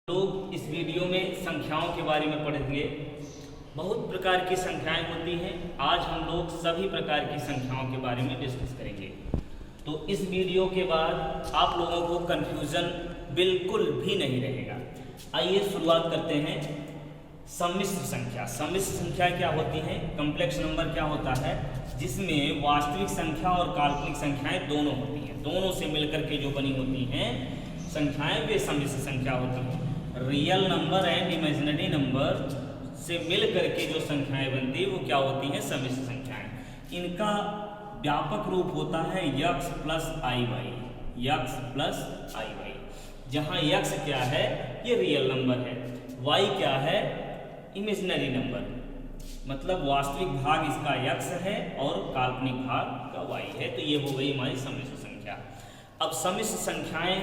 लोग इस वीडियो में संख्याओं के बारे में पढ़ेंगे। बहुत प्रकार की संख्याएं होती हैं। आज हम लोग सभी प्रकार की संख्याओं के बारे में डिस्कस करेंगे। तो इस वीडियो के बाद आप लोगों को कंफ्यूजन बिल्कुल भी नहीं रहेगा। आइए शुरुआत करते हैं। सम्मिश्र संख्या। सम्मिश्र संख्या क्या होती है? कॉम्प्लेक्स नंबर क्या होता है? जिसमें वास्तविक संख्या और काल्पनिक संख्याएं दोनों होती हैं। दोनों से मिलकर के जो बनी होती हैं संख्याएं वे सम्मिश्र संख्या होती हैं। Real number and imaginary number से मिल करके जो संख्याएं बनती है वो क्या होती हैं? सम्मिश्र संख्याएं। इनका व्यापक रूप होता है यक्स प्लस आई वाई। यक्स प्लस आई वाई, जहाँ यक्स क्या है? ये रियल नंबर है। वाई क्या है? इमेजिनरी नंबर, मतलब वास्तविक भाग इसका यक्स है और काल्पनिक भाग का वाई है। तो ये हो गई हमारी सम्मिश्र संख्या। अब सम्मिश्र संख्याएं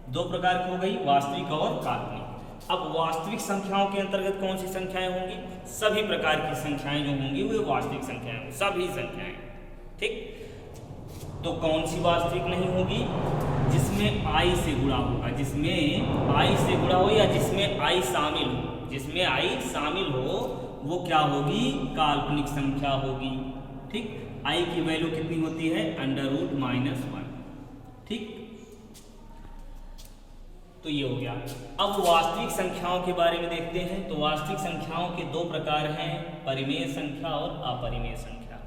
दो प्रकार की हो गई, वास्तविक और काल्पनिक। अब वास्तविक संख्याओं के अंतर्गत कौन सी संख्याएं होंगी? सभी प्रकार की संख्याएं जो होंगी वे वास्तविक संख्याएं, सभी संख्याएं। ठीक, तो कौन सी वास्तविक नहीं होगी? जिसमें आई से गुणा होगा, जिसमें आई से गुणा हो या जिसमें आई शामिल हो। जिसमें आई शामिल हो वो क्या होगी? काल्पनिक संख्या होगी। ठीक, आई की वैल्यू कितनी होती है? √-1। ठीक, तो ये हो गया। अब वास्तविक संख्याओं के बारे में देखते हैं। तो वास्तविक संख्याओं के दो प्रकार हैं, परिमेय संख्या और अपरिमेय संख्या।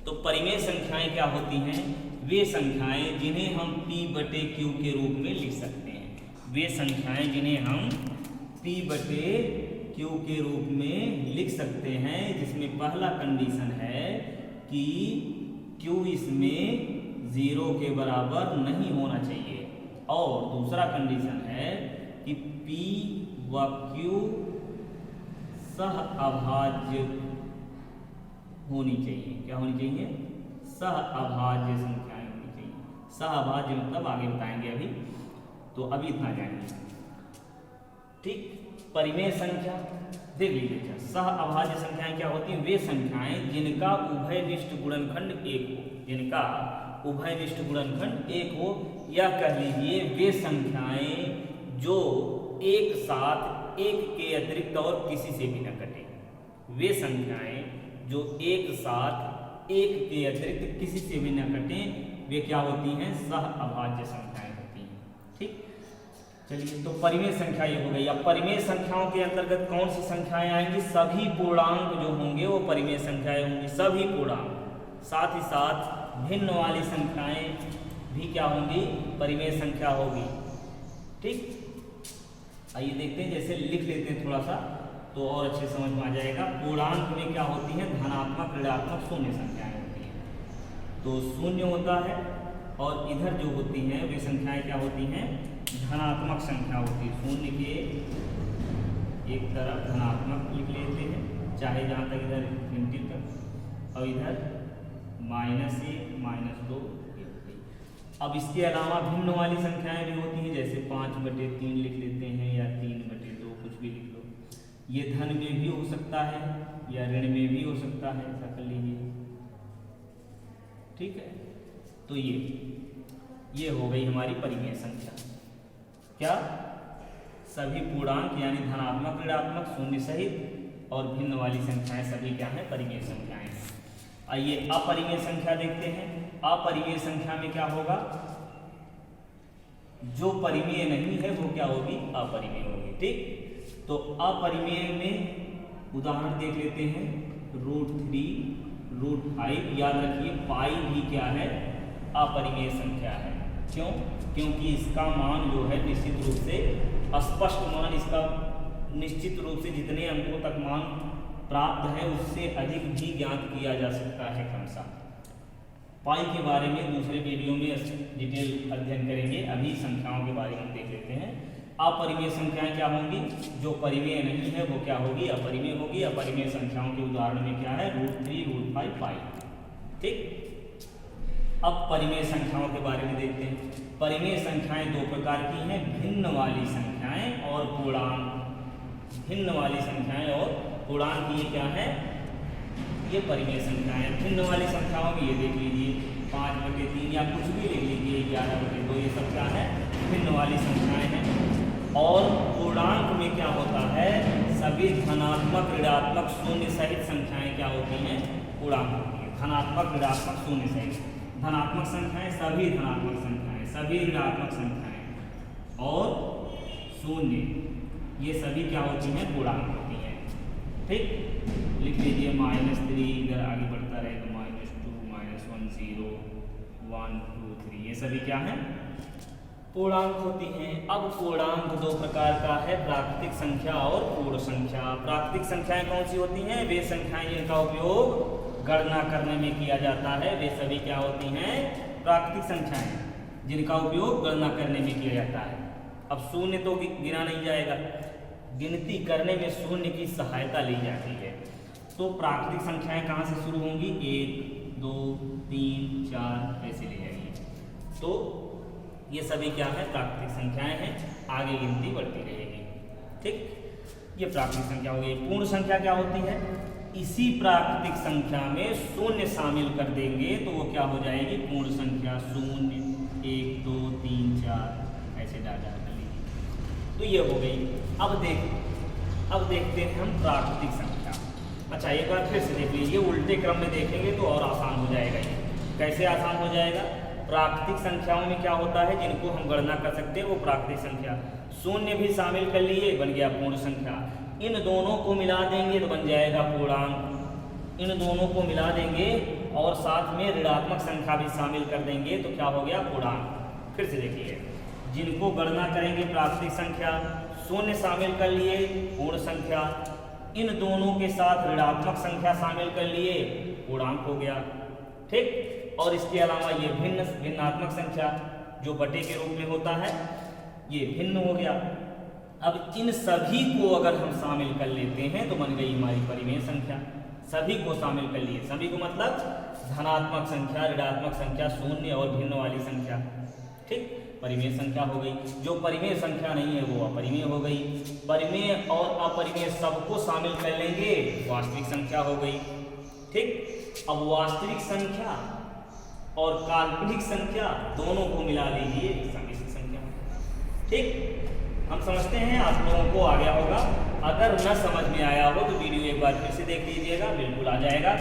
तो परिमेय संख्याएं क्या होती हैं? वे संख्याएं जिन्हें हम P/Q के रूप में लिख सकते हैं। वे संख्याएं जिन्हें हम P/Q के रूप में लिख सकते हैं, जिसमें पहला कंडीशन है कि Q इसमें 0 के बराबर नहीं होना चाहिए, और दूसरा कंडीशन है कि P व Q सह अभाज्य होनी चाहिए। क्या होनी चाहिए? सह अभाज्य संख्याएं होनी चाहिए। सह अभाज्य मतलब आगे बताएंगे अभी, तो अभी इतना जानेंगे। ठीक, परिमेय संख्या देख लीजिए। सह अभाज्य संख्याएं क्या होती हैं? वे संख्याएं जिनका उभयनिष्ठ गुणनखंड 1 हो। जिनका उभयनिष्ठ गुणनखंड 1 हो, या कह लीजिए वे संख्याएं जो एक साथ एक के अतिरिक्त और किसी से भी न कटे। वे संख्याएं जो एक साथ एक के अतिरिक्त किसी से भी न कटे, वे क्या होती हैं? सह अभाज्य संख्याएं होती हैं। ठीक, चलिए, तो परिमेय संख्या ये हो गई। अब परिमेय संख्याओं के अंतर्गत कौन सी संख्याएं आएंगी? सभी पूर्णांक जो होंगे वो परिमेय संख्याएं होंगी। सभी पूर्णांक, साथ ही साथ भिन्न वाली संख्याएं भी क्या होंगी? परिमेय संख्या होगी। ठीक, आइए देखते हैं, जैसे लिख लेते हैं थोड़ा सा तो और अच्छे समझ में आ जाएगा। पूर्णांक में क्या होती है? धनात्मक, ऋणात्मक, शून्य संख्याएं होती हैं। तो शून्य होता है, और इधर जो होती हैं वे संख्याएं क्या होती हैं? धनात्मक संख्या होती है। शून्य के एक तरफ धनात्मक लिख लेते हैं, चाहे जहाँ तक इधर गिनती तक, और इधर -1, -2। अब इसके अलावा भिन्न वाली संख्याएं भी होती हैं, जैसे 5/3 लिख लेते हैं, या 3/2, कुछ भी लिख लो। ये धन में भी हो सकता है या ऋण में भी हो सकता है, ऐसा कर लीजिए। ठीक है, तो ये हो गई हमारी परिमेय संख्या। क्या? सभी पूर्णांक यानी धनात्मक, ऋणात्मक, शून्य सहित और भिन्न वाली संख्याएं सभी क्या है? परिमेय संख्याएं। आइए अपरिमेय संख्या देखते हैं। अपरिमेय संख्या में क्या होगा? जो परिमेय नहीं है वो क्या होगी? अपरिमेय होगी। ठीक, तो अपरिमेय में उदाहरण देख लेते हैं। √3, √5। याद रखिए पाई भी क्या है? अपरिमेय संख्या है। क्यों? क्योंकि इसका मान जो है निश्चित रूप से स्पष्ट मान, इसका निश्चित रूप से जितने अंकों तक मान प्राप्त है उससे अधिक भी ज्ञात किया जा सकता है क्रमशः। पाई के बारे में दूसरे वीडियो में डिटेल अध्ययन करेंगे। अभी संख्याओं के बारे में देख लेते हैं। अपरिमेय संख्याएं क्या होंगी? जो परिमेय नहीं है वो क्या होगी? अपरिमेय होगी। अपरिमेय संख्याओं के उदाहरण में क्या है? √3, √5, पाई। ठीक, अब परिमेय संख्याओं के बारे में देखते हैं। परिमेय संख्याएं दो प्रकार की हैं, भिन्न वाली संख्याएं और पूर्णांक। भिन्न वाली संख्याएं और पूर्णांक ये क्या है? ये परिमेय संख्याएं। भिन्न वाली संख्याओं में ये देख लीजिए 5/3 या कुछ भी लिख लीजिए, 11/2, ये सब क्या है? भिन्न वाली संख्याएं हैं। और पूर्णांक में क्या होता है, सभी धनात्मक ऋणात्मक शून्य सहित संख्याएं क्या होती हैं, पूर्णांक होती हैं। धनात्मक ऋणात्मक शून्य सहित, धनात्मक संख्याएं सभी धनात्मक संख्याएं, सभी ऋणात्मक संख्याएं और शून्य, ये सभी क्या होती हैं, पूर्णांक होती हैं। ठीक, लिख लीजिए -3, इधर आगे बढ़ता रहेगा -2 -1 0 1 2 3, ये सभी क्या हैं, पूर्णांक होती हैं। अब पूर्णांक दो प्रकार का है, प्राकृतिक संख्या और पूर्ण संख्या। प्राकृतिक संख्याएं कौन सी होती हैं, वे संख्याएं जिनका उपयोग गणना करने में किया जाता है, वे सभी क्या होती हैं, प्राकृतिक संख्याएं जिनका उपयोग गणना करने में किया जाता है। अब शून्य तो गिना नहीं जाएगा, गिनती करने में शून्य की सहायता ली जाती है। तो प्राकृतिक संख्याएं कहाँ से शुरू होंगी, 1 2 3 4 ऐसे ले जाएंगे। तो ये सभी क्या है, प्राकृतिक संख्याएं हैं, आगे गिनती बढ़ती रहेगी। ठीक, ये प्राकृतिक संख्या हो गई। पूर्ण संख्या क्या होती है, इसी प्राकृतिक संख्या में शून्य शामिल कर देंगे तो वो क्या हो जाएगी, पूर्ण संख्या। 0 1 2 3 4 ऐसे डाल कर लीजिए, तो ये हो गई। अब देखते हैं हम प्राकृतिक संख्या। अच्छा, एक बार फिर से देख लीजिए, उल्टे क्रम में देखेंगे तो और आसान हो जाएगा। ये कैसे आसान हो जाएगा, प्राकृतिक संख्याओं में क्या होता है, जिनको हम गणना कर सकते हैं वो प्राकृतिक संख्या। शून्य भी शामिल कर लिए, बन गया पूर्ण संख्या। इन दोनों को मिला देंगे तो बन जाएगा पूर्णांक। इन दोनों को मिला देंगे और साथ में ऋणात्मक संख्या भी शामिल कर देंगे तो क्या हो गया, पूर्णांक। फिर से देखिए, जिनको गणना करेंगे प्राकृतिक संख्या, शून्य शामिल कर लिए, पूर्ण संख्या। इन दोनों के साथ ऋणात्मक संख्या शामिल कर लिए, पूर्णांक हो गया। ठीक, और इसके अलावा ये भिन्नात्मक संख्या जो बटे के रूप में होता है, ये भिन्न हो गया। अब इन सभी को अगर हम शामिल कर लेते हैं तो बन गई हमारी परिमेय संख्या। सभी को शामिल कर लिए, सभी को मतलब धनात्मक संख्या, ऋणात्मक संख्या, शून्य और भिन्न वाली संख्या। ठीक, परिमेय संख्या हो गई। जो परिमेय संख्या नहीं है वो अपरिमेय हो गई। परिमेय और अपरिमेय सबको शामिल कर लेंगे, वास्तविक संख्या हो गई। ठीक, अब वास्तविक संख्या और काल्पनिक संख्या दोनों को मिला लीजिए, समिश्र संख्या। ठीक, हम समझते हैं आप लोगों को आ गया होगा। अगर न समझ में आया हो तो वीडियो एक बार फिर से देख लीजिएगा, बिल्कुल आ जाएगा।